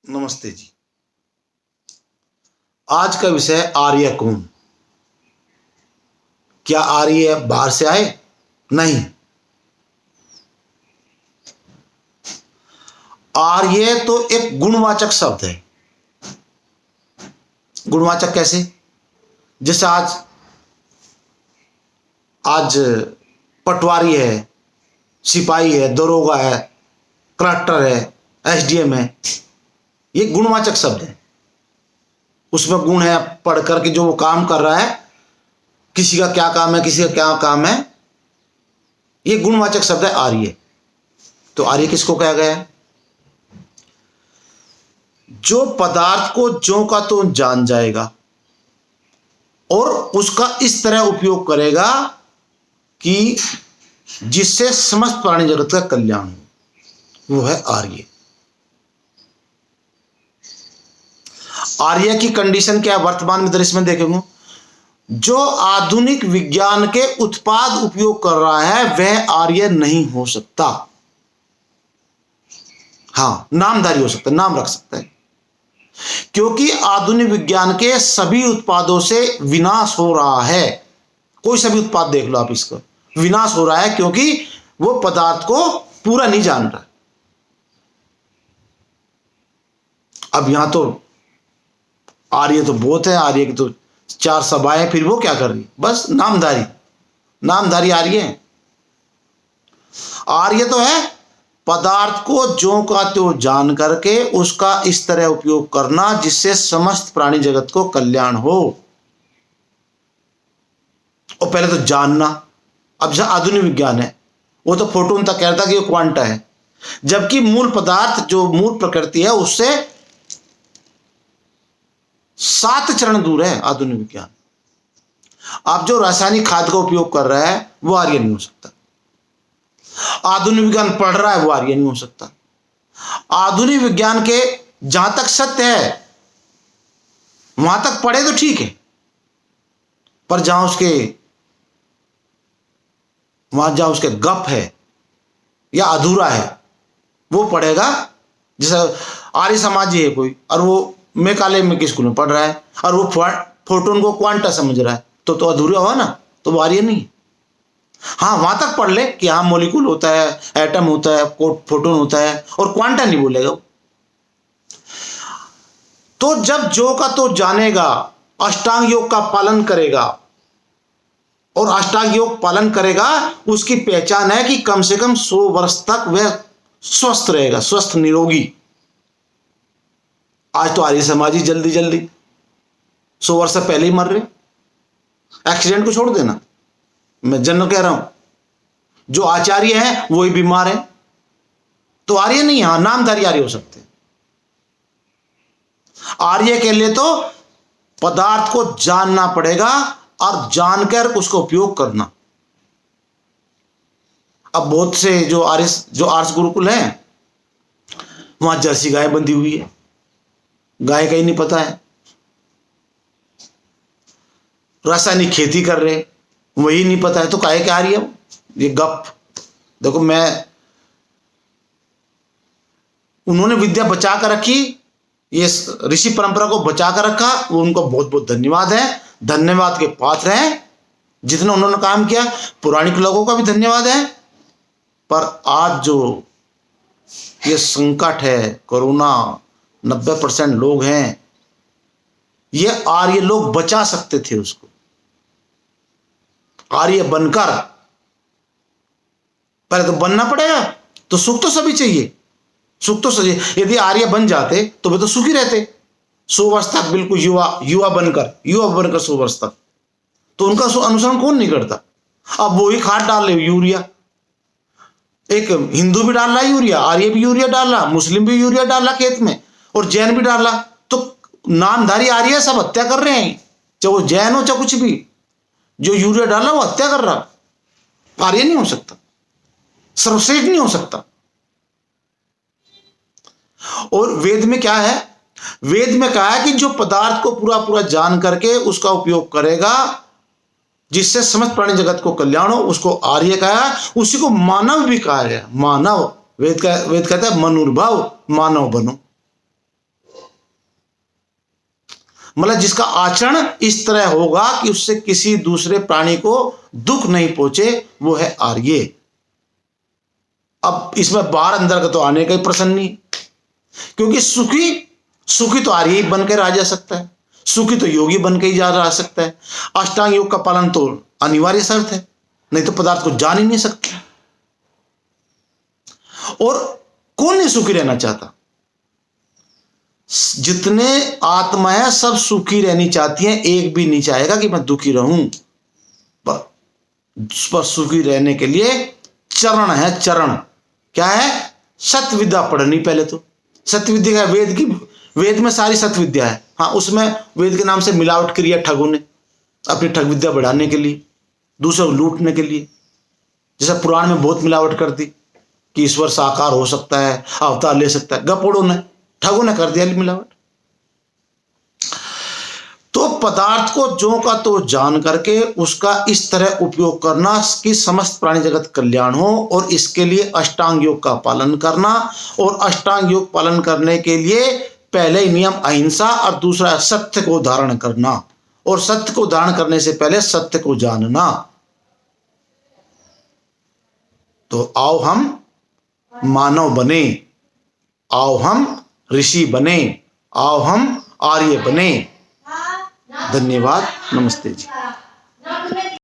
नमस्ते जी। आज का विषय आर्य कौन। क्या आर्य बाहर से आए? नहीं। आर्य तो एक गुणवाचक शब्द है। गुणवाचक कैसे? जैसे आज आज पटवारी है, सिपाही है, दरोगा है, कलेक्टर है, एसडीएम है, ये गुणवाचक शब्द है। उसमें गुण है, पढ़ करके जो वो काम कर रहा है, किसी का क्या काम है, किसी का क्या काम है, ये गुणवाचक शब्द है आर्य। तो आर्य किसको कहा गया है? जो पदार्थ को ज्यों का त्यों जान जाएगा और उसका इस तरह उपयोग करेगा कि जिससे समस्त प्राणी जगत का कल्याण हो, वो है आर्य। आर्य की कंडीशन क्या है वर्तमान में दृश्य में देखेंगे? जो आधुनिक विज्ञान के उत्पाद उपयोग कर रहा है वह आर्य नहीं हो सकता। हाँ, नामधारी हो सकता है, नाम रख सकता है, क्योंकि आधुनिक विज्ञान के सभी उत्पादों से विनाश हो रहा है। कोई सभी उत्पाद देख लो आप, इसका विनाश हो रहा है क्योंकि वो पदार्थ को पूरा नहीं जान रहा। अब यहां तो आर्य तो बहुत है, आर्य की तो 4 सभाएं, फिर वो क्या कर रही? बस नामधारी आर्य है। आर्य तो है पदार्थ को ज्यों का त्यों जान करके उसका इस तरह उपयोग करना जिससे समस्त प्राणी जगत को कल्याण हो। और पहले तो जानना। अब जहां आधुनिक विज्ञान है वो तो फोटोन तक कहता कि ये क्वांटा है, जबकि मूल पदार्थ जो मूल प्रकृति है उससे 7 चरण दूर है आधुनिक विज्ञान। आप जो रासायनिक खाद का उपयोग कर रहा है वो आर्य नहीं हो सकता। आधुनिक विज्ञान पढ़ रहा है वो आर्य नहीं हो सकता। आधुनिक विज्ञान के जहां तक सत्य है वहां तक पढ़े तो ठीक है, पर जहां उसके गप है या अधूरा है वो पढ़ेगा। जैसे आर्य समाजी है कोई और वो मेकाले में किस स्कूल में पढ़ रहा है और वो फोटोन को क्वांटा समझ रहा है तो अधूरा हुआ ना, तो वो आर्य नहीं। हाँ, वहां तक पढ़ ले कि हाँ मॉलिक्यूल होता है, एटम होता है, फोटोन होता है, और क्वांटा नहीं बोलेगा। तो जब जो का तो जानेगा, अष्टांग योग का पालन करेगा, और अष्टांग योग पालन करेगा उसकी पहचान है कि कम से कम 100 वर्ष तक वह स्वस्थ रहेगा, स्वस्थ निरोगी। आज तो आर्य समाजी जल्दी 100 वर्ष से पहले ही मर रहे। एक्सीडेंट को छोड़ देना, मैं जनरल कह रहा हूं, जो आचार्य हैं वही बीमार है, तो आर्य नहीं है। नामधारी आर्य हो सकते हैं। आर्य के लिए तो पदार्थ को जानना पड़ेगा और जानकर उसका उपयोग करना। अब बहुत से जो आर्ष गुरुकुल हैं वहां जर्सी गाय बंधी हुई है, गाय का ही नहीं पता है। रासायनिक खेती कर रहे, वही नहीं पता है, तो काहे के आर्य? ये गप। देखो, उन्होंने विद्या बचा कर रखी, ये ऋषि परंपरा को बचा कर रखा, वो उनको बहुत बहुत धन्यवाद है, धन्यवाद के पात्र हैं जितना उन्होंने काम किया। पौराणिक लोगों का भी धन्यवाद है। पर आज जो ये संकट है, कोरोना, 90% लोग हैं, ये आर्य लोग बचा सकते थे उसको। आर्य बनकर, पहले तो बनना पड़ेगा, तो सुख तो सभी चाहिए, सुख तो सभी। यदि आर्य बन जाते तो वे तो सुखी रहते 100 वर्ष तक, बिल्कुल युवा बनकर 100 वर्ष तक, तो उनका अनुसरण कौन नहीं करता? अब वही खाद डाल रहे, यूरिया। एक हिंदू भी डाल रहा है यूरिया, आर्य भी यूरिया डाल रहा, मुस्लिम भी यूरिया डाल रहा खेत में, और जैन भी डाल रहा। तो नामधारी आर्य सब हत्या कर रहे हैं, चाहे वो जैन हो चाहे कुछ भी। जो यूरिया डाल रहा वो हत्या कर रहा, आर्य नहीं हो सकता, सर्वश्रेष्ठ नहीं हो सकता। और वेद में क्या है? वेद में कहा है कि जो पदार्थ को पूरा पूरा जान करके उसका उपयोग करेगा जिससे समस्त प्राणी जगत को कल्याण हो, उसको आर्य कहा। उसी को मानव भी कहा गया। मानव, वेद कहता है मनुर्भाव, मानव बनो। मतलब जिसका आचरण इस तरह होगा कि उससे किसी दूसरे प्राणी को दुख नहीं पहुंचे, वो है आर्य। अब इसमें बाहर अंदर का तो आने का ही प्रश्न नहीं, क्योंकि सुखी तो आर्य ही बनकर आ जा सकता है, सुखी तो योगी बन के ही जा सकता है। अष्टांग योग का पालन तो अनिवार्य शर्त है, नहीं तो पदार्थ को जान ही नहीं सकते। और कौन नहीं सुखी रहना चाहता? जितने आत्मा है सब सुखी रहनी चाहती हैं, एक भी नहीं चाहेगा कि मैं दुखी रहूं। पर सुखी रहने के लिए चरण है, चरण क्या है? सत्य विद्या पढ़नी। पहले तो सत्य विद्या का वेद में सारी सत्य विद्या है। हाँ, उसमें वेद के नाम से मिलावट करी है ठगों ने अपनी ठग विद्या बढ़ाने के लिए, दूसरों को लूटने के लिए। जैसे पुराण में बहुत मिलावट कर दी कि ईश्वर साकार हो सकता है, अवतार ले सकता है, गपोड़ों ने, ठगों ने कर दिया मिलावट। तो पदार्थ को ज्यों का तो जान करके उसका इस तरह उपयोग करना कि समस्त प्राणी जगत कल्याण हो, और इसके लिए अष्टांग योग का पालन करना। और अष्टांग योग पालन करने के लिए पहले ही नियम अहिंसा, और दूसरा सत्य को धारण करना, और सत्य को धारण करने से पहले सत्य को जानना। तो आओ हम मानव बने, आओ हम ऋषि बने, आओ हम आर्य बने। धन्यवाद, नमस्ते जी।